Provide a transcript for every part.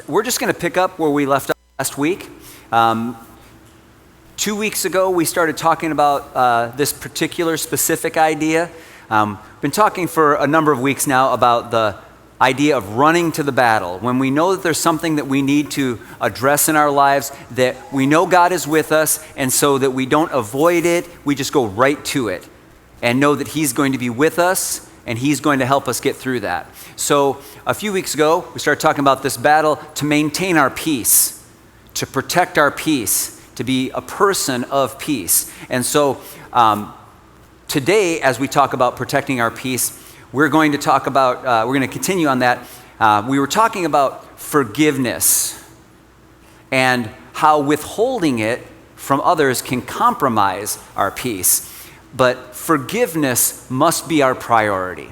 we're just going to pick up where we left off last week. 2 weeks ago, we started talking about this particular specific idea. Been talking for a number of weeks now about the idea of running to the battle. When we know that there's something that we need to address in our lives, that we know God is with us, and so that we don't avoid it, we just go right to it and know that He's going to be with us and He's going to help us get through that. So a few weeks ago, we started talking about this battle to maintain our peace, to protect our peace, to be a person of peace. And so today, as we talk about protecting our peace, we're going to talk about, we're going to continue on that. We were talking about forgiveness and how withholding it from others can compromise our peace. But forgiveness must be our priority.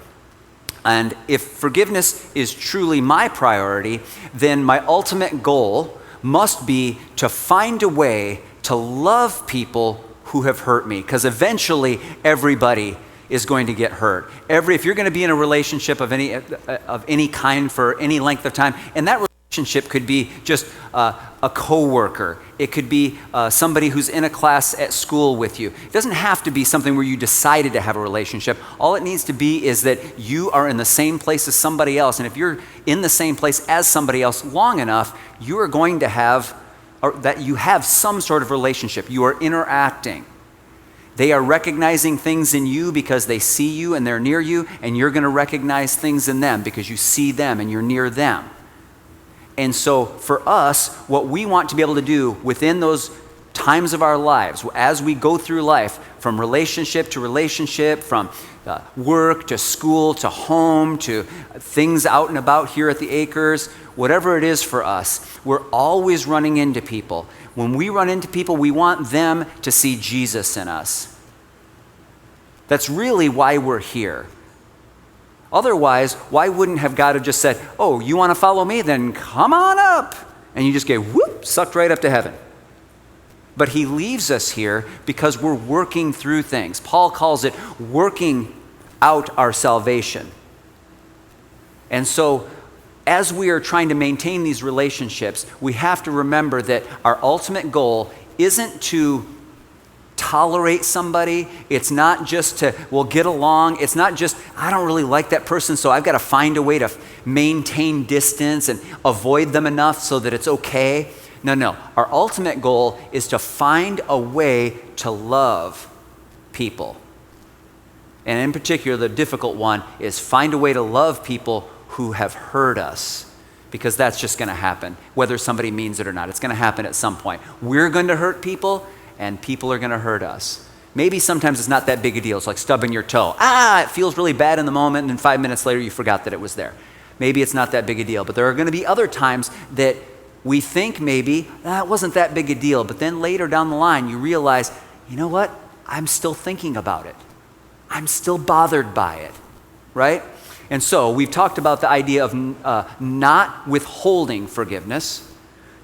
And if forgiveness is truly my priority, then my ultimate goal must be to find a way to love people who have hurt me, because eventually everybody is going to get hurt. If you're going to be in a relationship of any kind for any length of time, and that relationship could be just a coworker, it could be somebody who's in a class at school with you. It doesn't have to be something where you decided to have a relationship. All it needs to be is that you are in the same place as somebody else, and if you're in the same place as somebody else long enough, you are going to have, or that you have some sort of relationship. You are interacting. They are recognizing things in you because they see you and they're near you, and you're going to recognize things in them because you see them and you're near them. And so for us, what we want to be able to do within those times of our lives, as we go through life, from relationship to relationship, from work to school to home to things out and about here at the Acres, whatever it is for us, we're always running into people. When we run into people, we want them to see Jesus in us. That's really why we're here. Otherwise, why wouldn't have God have just said, oh, you want to follow me? Then come on up. And you just get sucked right up to heaven. But He leaves us here because we're working through things. Paul calls it working out our salvation. And so, as we are trying to maintain these relationships, we have to remember that our ultimate goal isn't to tolerate somebody. It's not just to, get along. It's not just, I don't really like that person, so I've got to find a way to maintain distance and avoid them enough so that it's okay. No. Our ultimate goal is to find a way to love people. And in particular, the difficult one is find a way to love people who have hurt us, because that's just going to happen, whether somebody means it or not. It's going to happen at some point. We're going to hurt people, and people are going to hurt us. Maybe sometimes it's not that big a deal. It's like stubbing your toe. It feels really bad in the moment, and then 5 minutes later you forgot that it was there. Maybe it's not that big a deal, but there are going to be other times that we think maybe, it wasn't that big a deal, but then later down the line you realize, you know what? I'm still thinking about it. I'm still bothered by it, right? And so we've talked about the idea of not withholding forgiveness.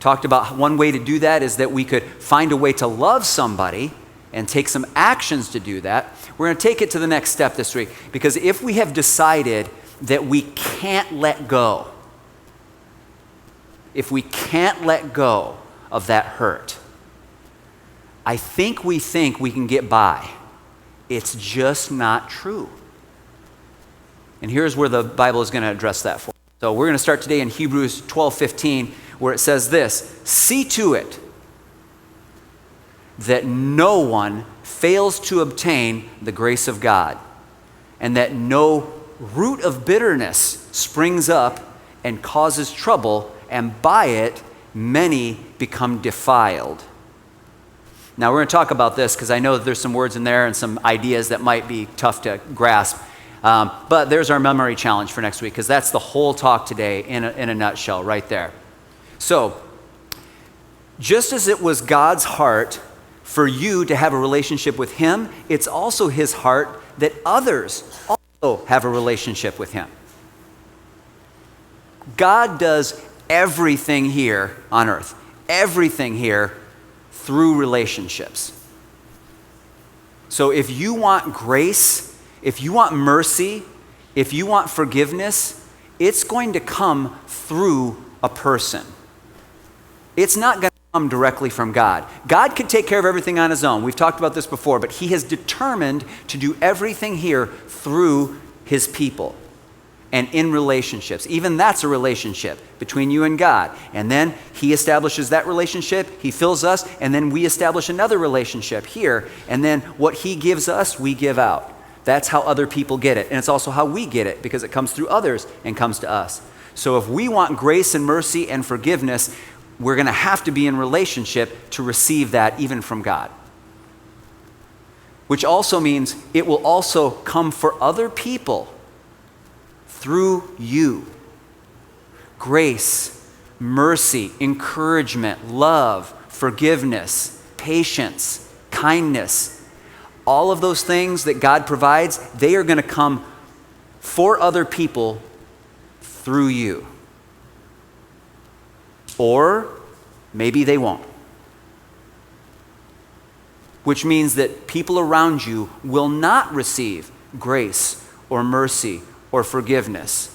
Talked about one way to do that is that we could find a way to love somebody and take some actions to do that. We're going to take it to the next step this week, because if we have decided that we can't let go, if we can't let go of that hurt, I think we can get by. It's just not true. And here's where the Bible is going to address that for us. So we're going to start today in Hebrews 12:15, where it says this: see to it that no one fails to obtain the grace of God, and that no root of bitterness springs up and causes trouble, and by it many become defiled. Now we're going to talk about this because I know that there's some words in there and some ideas that might be tough to grasp. But there's our memory challenge for next week, because that's the whole talk today in a nutshell right there. So, just as it was God's heart for you to have a relationship with Him, it's also His heart that others also have a relationship with Him. God does everything here on earth, everything here through relationships. So if you want grace, if you want mercy, if you want forgiveness, it's going to come through a person, it's not going to come directly from God. God can take care of everything on his own. We've talked about this before, but he has determined to do everything here through his people and in relationships. Even that's a relationship between you and God. And then he establishes that relationship, he fills us, and then we establish another relationship here. And then what he gives us, we give out. That's how other people get it. And it's also how we get it, because it comes through others and comes to us. So if we want grace and mercy and forgiveness, we're going to have to be in relationship to receive that even from God. Which also means it will also come for other people through you. Grace, mercy, encouragement, love, forgiveness, patience, kindness. All of those things that God provides, they are going to come for other people through you. Or maybe they won't. Which means that people around you will not receive grace or mercy or forgiveness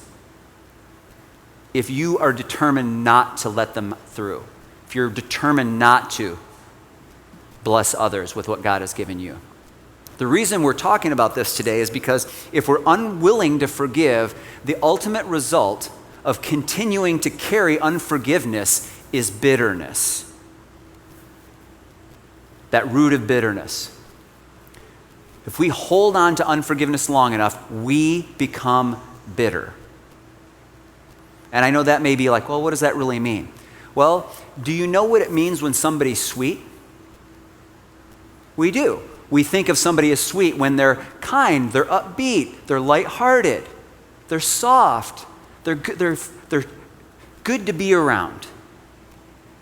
if you are determined not to let them through. If you're determined not to bless others with what God has given you. The reason we're talking about this today is because if we're unwilling to forgive, the ultimate result of continuing to carry unforgiveness is bitterness. That root of bitterness. If we hold on to unforgiveness long enough, we become bitter. And I know that may be like, well, what does that really mean? Well, do you know what it means when somebody's sweet? We do. We think of somebody as sweet when they're kind, they're upbeat, they're lighthearted, they're soft, they're good to be around.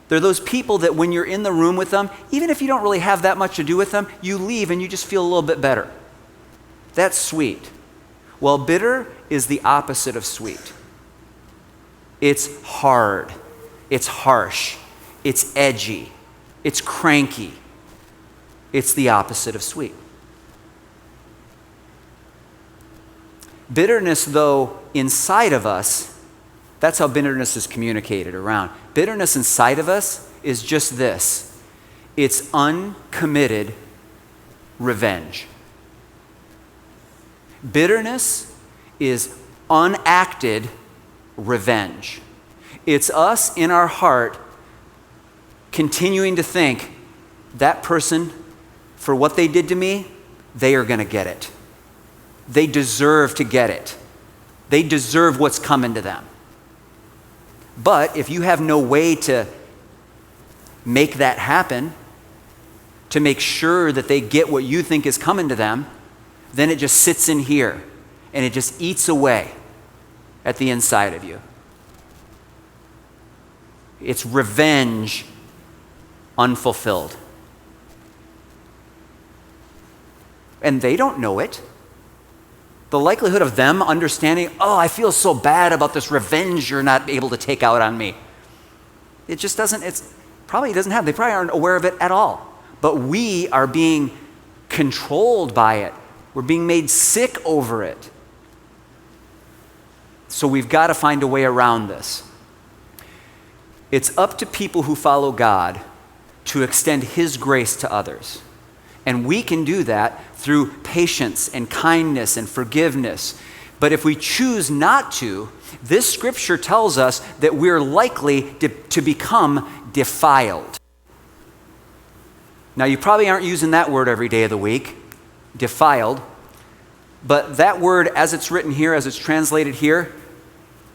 They're those people that when you're in the room with them, even if you don't really have that much to do with them, you leave and you just feel a little bit better. That's sweet. Well, bitter is the opposite of sweet. It's hard, it's harsh, it's edgy, it's cranky. It's the opposite of sweet. Bitterness, though, inside of us, that's how bitterness is communicated around. Bitterness inside of us is just this. It's uncommitted revenge. Bitterness is unacted revenge. It's us in our heart continuing to think, that person, for what they did to me, they are going to get it. They deserve to get it. They deserve what's coming to them. But if you have no way to make that happen, to make sure that they get what you think is coming to them, then it just sits in here and it just eats away at the inside of you. It's revenge unfulfilled. And they don't know it. The likelihood of them understanding, oh, I feel so bad about this revenge you're not able to take out on me. It just doesn't, they probably aren't aware of it at all. But we are being controlled by it. We're being made sick over it. So we've got to find a way around this. It's up to people who follow God to extend His grace to others. And we can do that through patience and kindness and forgiveness. But if we choose not to, this scripture tells us that we're likely to become defiled. Now, you probably aren't using that word every day of the week, defiled. But that word, as it's written here, as it's translated here,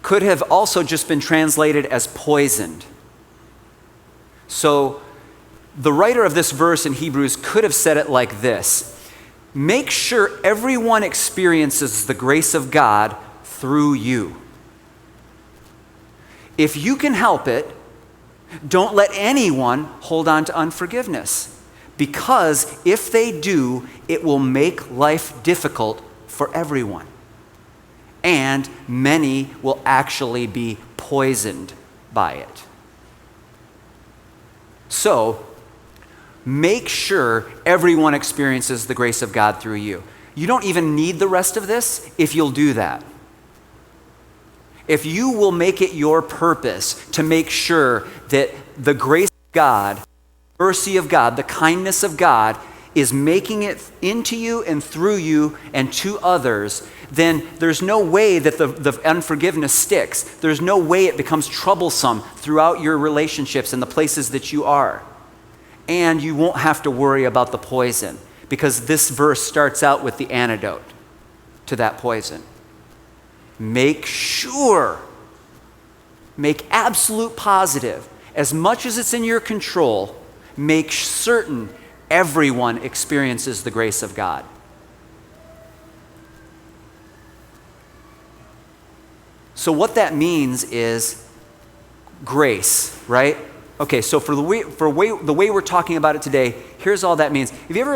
could have also just been translated as poisoned. So, the writer of this verse in Hebrews could have said it like this: make sure everyone experiences the grace of God through you. If you can help it, don't let anyone hold on to unforgiveness, because if they do, it will make life difficult for everyone. And many will actually be poisoned by it. So, make sure everyone experiences the grace of God through you. You don't even need the rest of this if you'll do that. if you will make it your purpose to make sure that the grace of God, mercy of God, the kindness of God is making it into you and through you and to others, then there's no way that the unforgiveness sticks. There's no way it becomes troublesome throughout your relationships and the places that you are. And you won't have to worry about the poison, because this verse starts out with the antidote to that poison. Make sure, make absolute positive, as much as it's in your control, make certain everyone experiences the grace of God. So what that means is grace, right? Okay, so the way we're talking about it today, here's all that means. Have you ever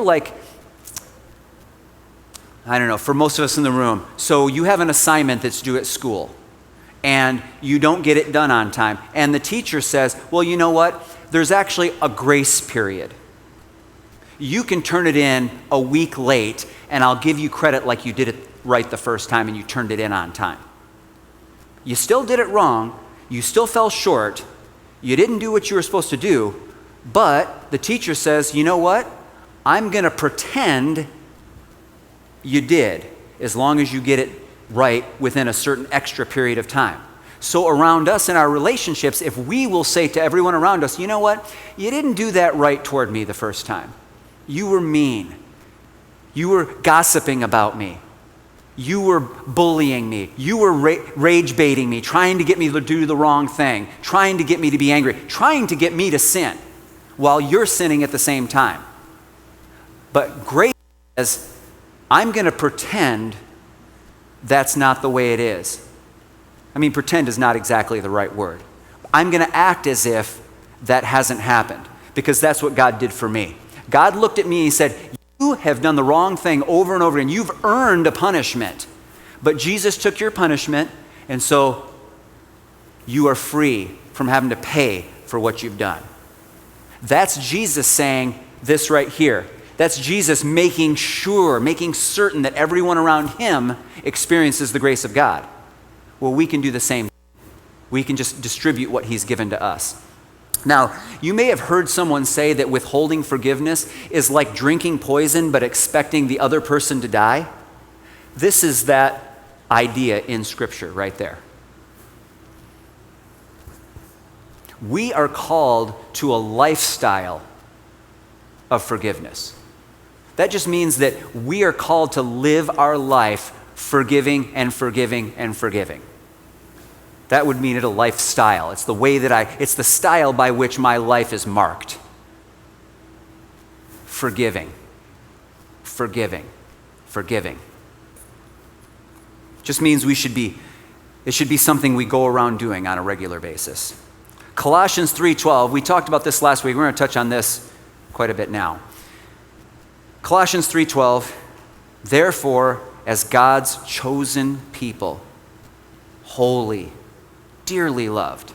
I don't know, for most of us in the room, so you have an assignment that's due at school, and you don't get it done on time, and the teacher says, well, you know what? There's actually a grace period. You can turn it in a week late, and I'll give you credit like you did it right the first time and you turned it in on time. You still did it wrong. You still fell short. You didn't do what you were supposed to do, but the teacher says, you know what? I'm going to pretend you did, as long as you get it right within a certain extra period of time. So around us in our relationships, if we will say to everyone around us, you know what? You didn't do that right toward me the first time. You were mean. You were gossiping about me. You were bullying me. You were rage baiting me, trying to get me to do the wrong thing, trying to get me to be angry, trying to get me to sin while you're sinning at the same time. But grace says, I'm going to pretend that's not the way it is. I mean, pretend is not exactly the right word. I'm going to act as if that hasn't happened, because that's what God did for me. God looked at me and he said, you have done the wrong thing over and over again. You've earned a punishment. But Jesus took your punishment, and so you are free from having to pay for what you've done. That's Jesus saying this right here. That's Jesus making certain that everyone around him experiences the grace of God. Well, we can do the same. We can just distribute what he's given to us. Now, you may have heard someone say that withholding forgiveness is like drinking poison but expecting the other person to die. This is that idea in Scripture right there. We are called to a lifestyle of forgiveness. That just means that we are called to live our life forgiving and forgiving and forgiving. That would mean it a lifestyle. It's the way that it's the style by which my life is marked. Forgiving, forgiving, forgiving. Just means it should be something we go around doing on a regular basis. Colossians 3:12, we talked about this last week. We're going to touch on this quite a bit now. Colossians 3:12, therefore, as God's chosen people, holy, dearly loved,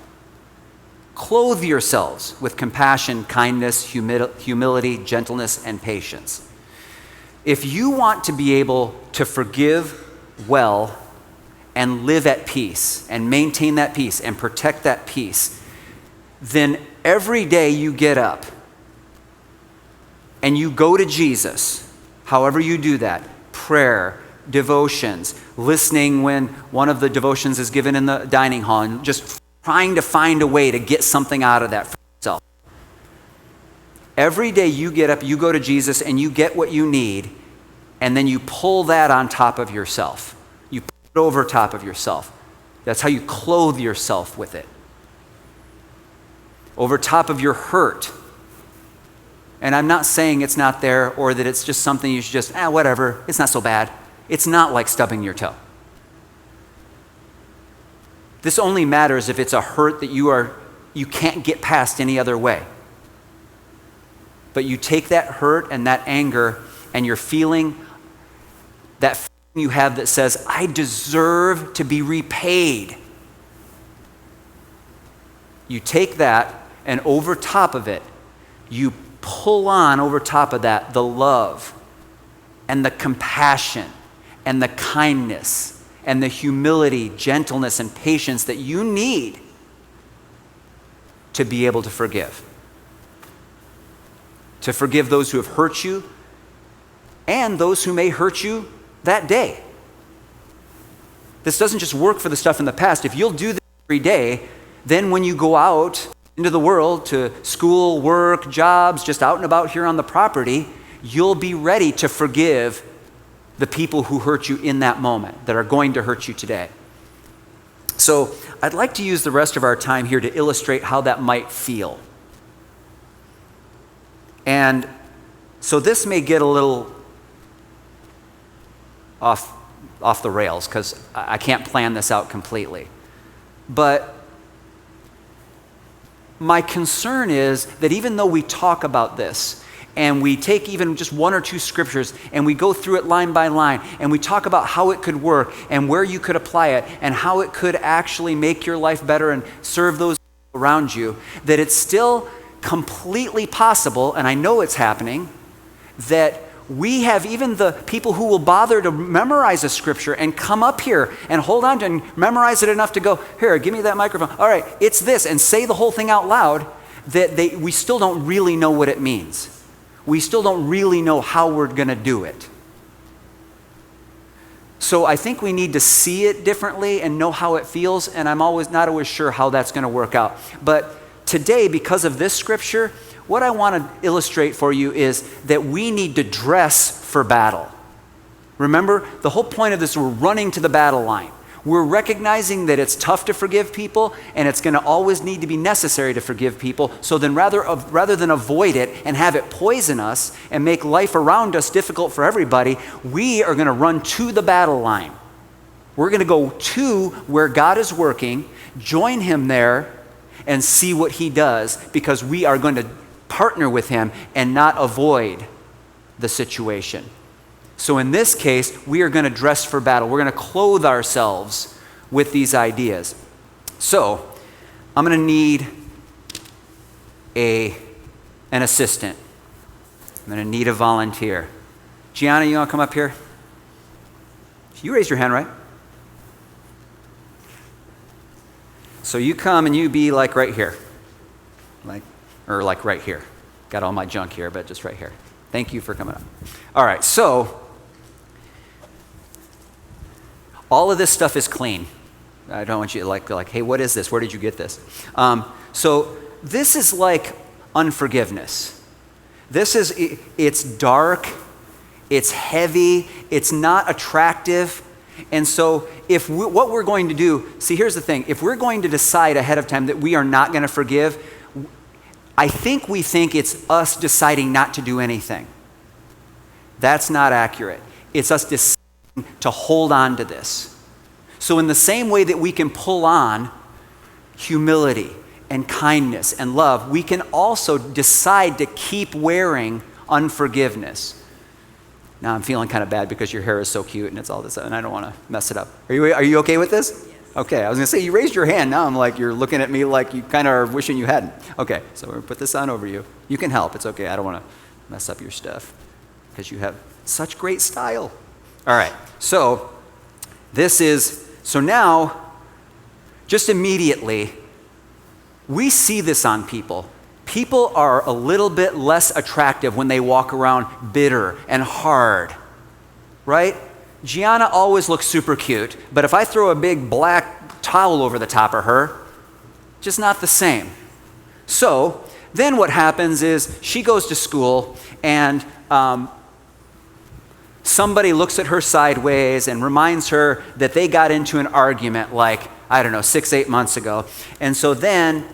clothe yourselves with compassion, kindness, humility, gentleness, and patience. If you want to be able to forgive well and live at peace and maintain that peace and protect that peace, then every day you get up and you go to Jesus, however you do that, prayer, devotions, listening when one of the devotions is given in the dining hall, and just trying to find a way to get something out of that for yourself. Every day you get up, you go to Jesus, and you get what you need, and then you pull that on top of yourself. You put it over top of yourself. That's how you clothe yourself with it. Over top of your hurt. And I'm not saying it's not there or that it's just something you should just, whatever, it's not so bad. It's not like stubbing your toe. This only matters if it's a hurt that you can't get past any other way. But you take that hurt and that anger and you're feeling that feeling you have that says, I deserve to be repaid. You take that and over top of it, you pull on over top of that the love and the compassion and the kindness and the humility, gentleness, and patience that you need to be able to forgive. To forgive those who have hurt you and those who may hurt you that day. This doesn't just work for the stuff in the past. If you'll do this every day, then when you go out into the world to school, work, jobs, just out and about here on the property, you'll be ready to forgive the people who hurt you in that moment, that are going to hurt you today. So I'd like to use the rest of our time here to illustrate how that might feel. And so this may get a little off the rails because I can't plan this out completely. But my concern is that even though we talk about this, and we take even just one or two scriptures and we go through it line by line and we talk about how it could work and where you could apply it and how it could actually make your life better and serve those around you, that it's still completely possible, and I know it's happening, that we have even the people who will bother to memorize a scripture and come up here and hold on to it and memorize it enough to go, here, give me that microphone. All right, it's this, and say the whole thing out loud, that we still don't really know what it means. We still don't really know how we're going to do it. So I think we need to see it differently and know how it feels, and I'm not always sure how that's going to work out. But today, because of this scripture, what I want to illustrate for you is that we need to dress for battle. Remember, the whole point of this, we're running to the battle line. We're recognizing that it's tough to forgive people, and it's going to always need to be necessary to forgive people. So then rather than avoid it and have it poison us and make life around us difficult for everybody, we are going to run to the battle line. We're going to go to where God is working, join him there, and see what he does, because we are going to partner with him and not avoid the situation. So in this case, we are going to dress for battle. We're going to clothe ourselves with these ideas. So I'm going to need an assistant. I'm going to need a volunteer. Gianna, you want to come up here? You raised your hand, right? So you come and you be like right here. Like right here. Got all my junk here, but just right here. Thank you for coming up. All right, so all of this stuff is clean. I don't want you to like, hey, what is this? Where did you get this? So this is like unforgiveness. It's dark, it's heavy, it's not attractive. And so what we're going to do, see, here's the thing. If we're going to decide ahead of time that we are not going to forgive, I think we think it's us deciding not to do anything. That's not accurate. It's us deciding to hold on to this. So in the same way that we can pull on humility and kindness and love, we can also decide to keep wearing unforgiveness. Now I'm feeling kind of bad because your hair is so cute and it's all this, and I don't want to mess it up. Are you okay with this? Yes. Okay, I was going to say, you raised your hand. Now I'm like, you're looking at me like you kind of are wishing you hadn't. Okay, so we're going to put this on over you. You can help. It's okay. I don't want to mess up your stuff because you have such great style. All right, so now, just immediately, we see this on people. People are a little bit less attractive when they walk around bitter and hard, right? Gianna always looks super cute, but if I throw a big black towel over the top of her, just not the same. So then what happens is she goes to school and somebody looks at her sideways and reminds her that they got into an argument like, 6-8 months ago. And so then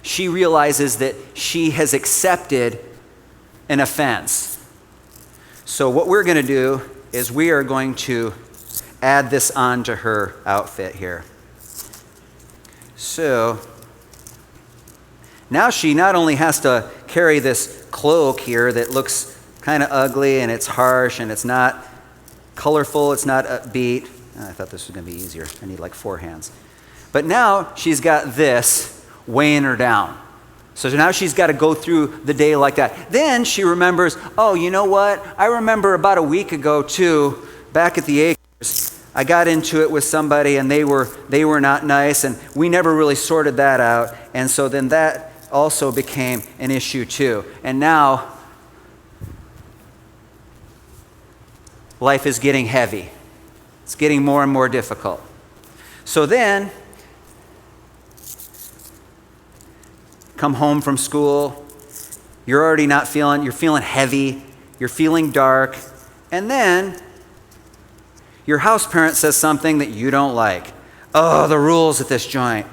she realizes that she has accepted an offense. So what we're going to do is we are going to add this on to her outfit here. So now she not only has to carry this cloak here that looks kind of ugly and it's harsh and it's not colorful, it's not upbeat. I thought this was going to be easier. I need like 4 hands. But now she's got this weighing her down. So now she's got to go through the day like that. Then she remembers, oh, you know what? I remember about a week ago too, back at the acre, I got into it with somebody and they were not nice, and we never really sorted that out. And so then that also became an issue too. And now life is getting heavy. It's getting more and more difficult. So then, come home from school, you're feeling heavy, you're feeling dark, and then your house parent says something that you don't like. Oh, the rules at this joint.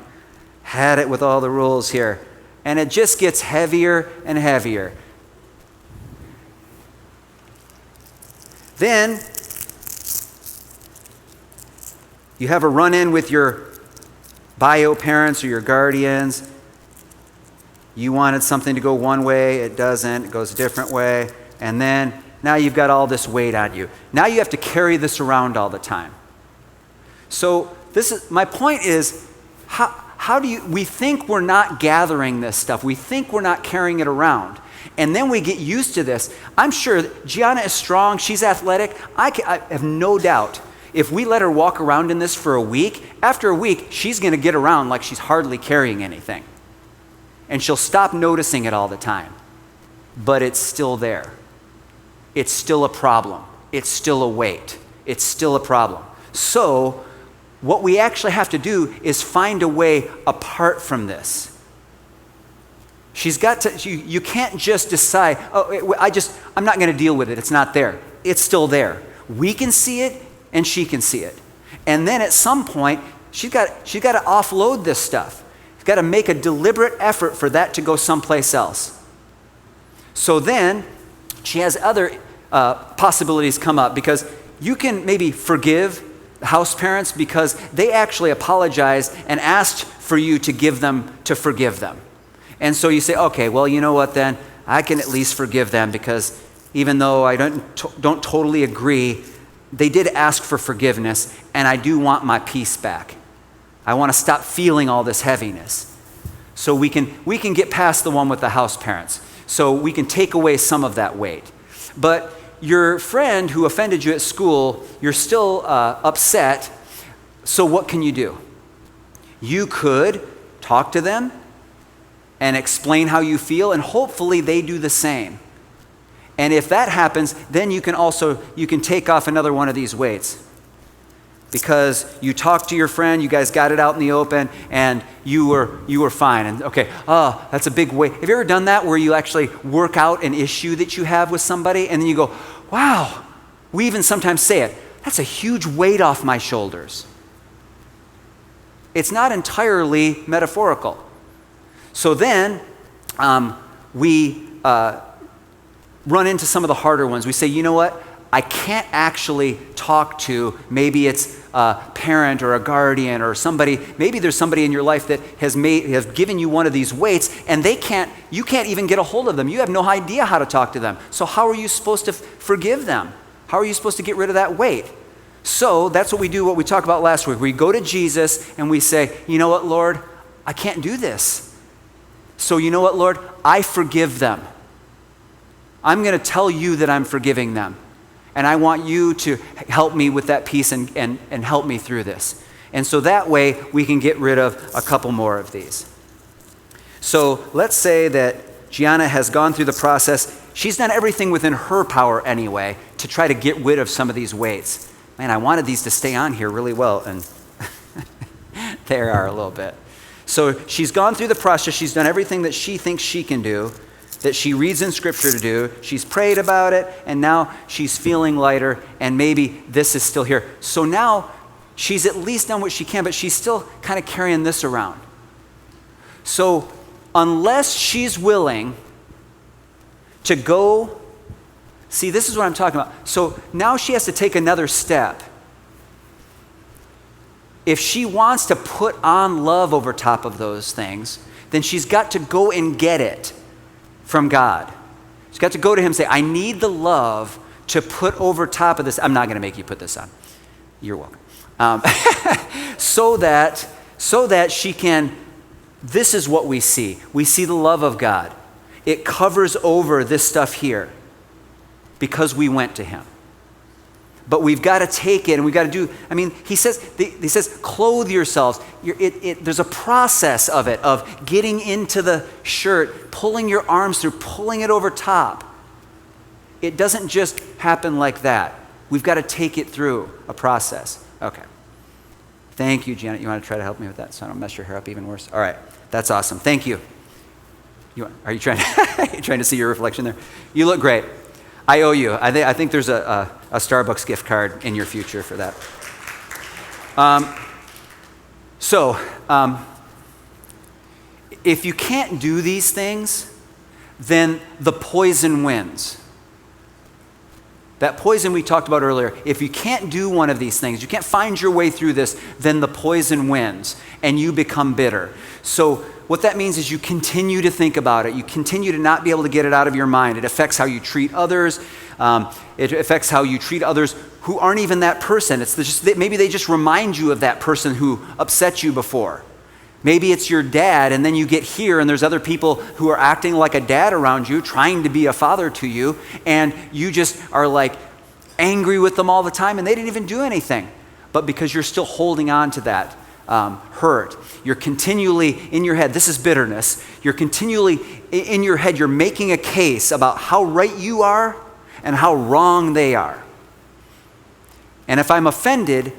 Had it with all the rules here. And it just gets heavier and heavier. Then you have a run-in with your bio parents or your guardians. You wanted something to go one way, it doesn't, it goes a different way. And then now you've got all this weight on you. Now you have to carry this around all the time. So my point is, we think we're not gathering this stuff. We think we're not carrying it around. And then we get used to this. I'm sure Gianna is strong, she's athletic. I have no doubt if we let her walk around in this for a week, after a week, she's going to get around like she's hardly carrying anything. And she'll stop noticing it all the time. But it's still there. It's still a problem. It's still a weight. It's still a problem. So what we actually have to do is find a way apart from this. She's got to, you can't just decide, I'm not going to deal with it. It's not there. It's still there. We can see it and she can see it. And then at some point, she's got to offload this stuff. She's got to make a deliberate effort for that to go someplace else. So then she has other possibilities come up, because you can maybe forgive house parents because they actually apologized and asked for you to forgive them. And so you say, okay, well, you know what then? I can at least forgive them, because even though I don't totally agree, they did ask for forgiveness, and I do want my peace back. I want to stop feeling all this heaviness. So we can get past the one with the house parents. So we can take away some of that weight. But your friend who offended you at school, you're still upset. So what can you do? You could talk to them and explain how you feel, and hopefully they do the same. And if that happens, then you can take off another one of these weights. Because you talked to your friend, you guys got it out in the open, and you were fine. And okay, that's a big weight. Have you ever done that, where you actually work out an issue that you have with somebody, and then you go, wow, we even sometimes say it, that's a huge weight off my shoulders. It's not entirely metaphorical. So then we run into some of the harder ones. We say, you know what? I can't actually talk to, maybe it's a parent or a guardian or somebody, maybe there's somebody in your life that has given you one of these weights, and you can't even get a hold of them. You have no idea how to talk to them. So how are you supposed to forgive them? How are you supposed to get rid of that weight? So that's what we do, what we talked about last week. We go to Jesus and we say, you know what, Lord? I can't do this. So you know what, Lord? I forgive them. I'm going to tell you that I'm forgiving them. And I want you to help me with that peace and help me through this. And so that way we can get rid of a couple more of these. So let's say that Gianna has gone through the process. She's done everything within her power anyway to try to get rid of some of these weights. Man, I wanted these to stay on here really well, and they are a little bit. So she's gone through the process. She's done everything that she thinks she can do, that she reads in Scripture to do. She's prayed about it, and now she's feeling lighter, and maybe this is still here. So now she's at least done what she can, but she's still kind of carrying this around. So unless she's willing to go, see, this is what I'm talking about. So now she has to take another step. If she wants to put on love over top of those things, then she's got to go and get it from God. She's got to go to him and say, I need the love to put over top of this. I'm not going to make you put this on. You're welcome. So that she can, this is what we see. We see the love of God. It covers over this stuff here because we went to him. But we've got to take it, and we've got to do, he says, clothe yourselves. There's a process of it, of getting into the shirt, pulling your arms through, pulling it over top. It doesn't just happen like that. We've got to take it through a process. Okay. Thank you, Janet. You want to try to help me with that so I don't mess your hair up even worse? All right. That's awesome. Thank you. Are you trying to see your reflection there? You look great. I owe you. I think there's a Starbucks gift card in your future for that. If you can't do these things, then the poison wins. That poison we talked about earlier, if you can't do one of these things, you can't find your way through this, then the poison wins and you become bitter. So what that means is you continue to think about it. You continue to not be able to get it out of your mind. It affects how you treat others. It affects how you treat others who aren't even that person. Maybe they just remind you of that person who upset you before. Maybe it's your dad, and then you get here and there's other people who are acting like a dad around you, trying to be a father to you, and you just are like angry with them all the time and they didn't even do anything. But because you're still holding on to that hurt, you're continually in your head, this is bitterness, you're continually in your head, you're making a case about how right you are and how wrong they are. And if I'm offended,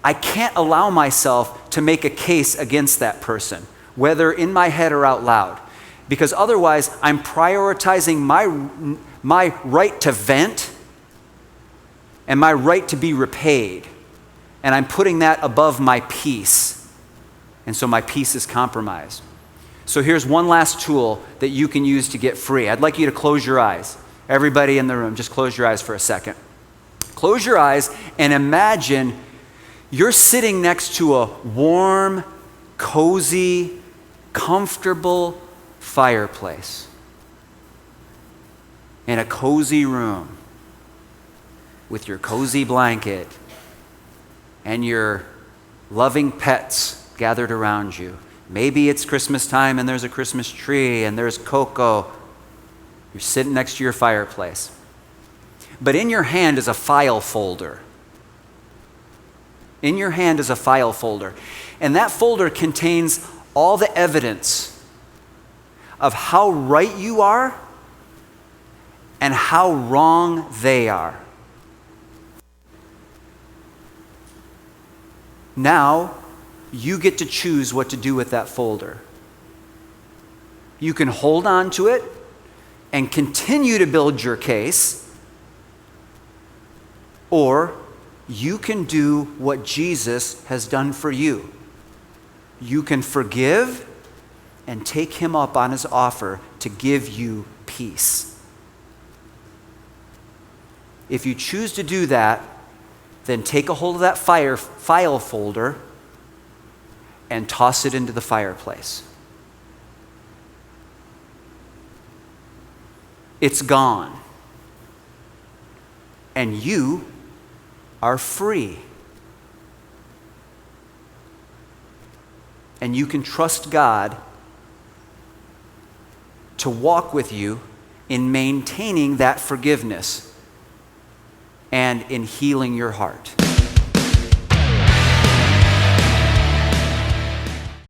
I can't allow myself to make a case against that person, whether in my head or out loud, because otherwise I'm prioritizing my right to vent and my right to be repaid, and I'm putting that above my peace, and so my peace is compromised. So here's one last tool that you can use to get free. I'd like you to close your eyes. Everybody in the room, just close your eyes for a second. Close your eyes and imagine you're sitting next to a warm, cozy, comfortable fireplace in a cozy room with your cozy blanket and your loving pets gathered around you. Maybe it's Christmas time and there's a Christmas tree and there's cocoa. You're sitting next to your fireplace. But in your hand is a file folder. In your hand is a file folder. And that folder contains all the evidence of how right you are and how wrong they are. Now, you get to choose what to do with that folder. You can hold on to it and continue to build your case, or you can do what Jesus has done for you. You can forgive and take him up on his offer to give you peace. If you choose to do that, then take a hold of that file folder and toss it into the fireplace. It's gone. And you are free. And you can trust God to walk with you in maintaining that forgiveness and in healing your heart.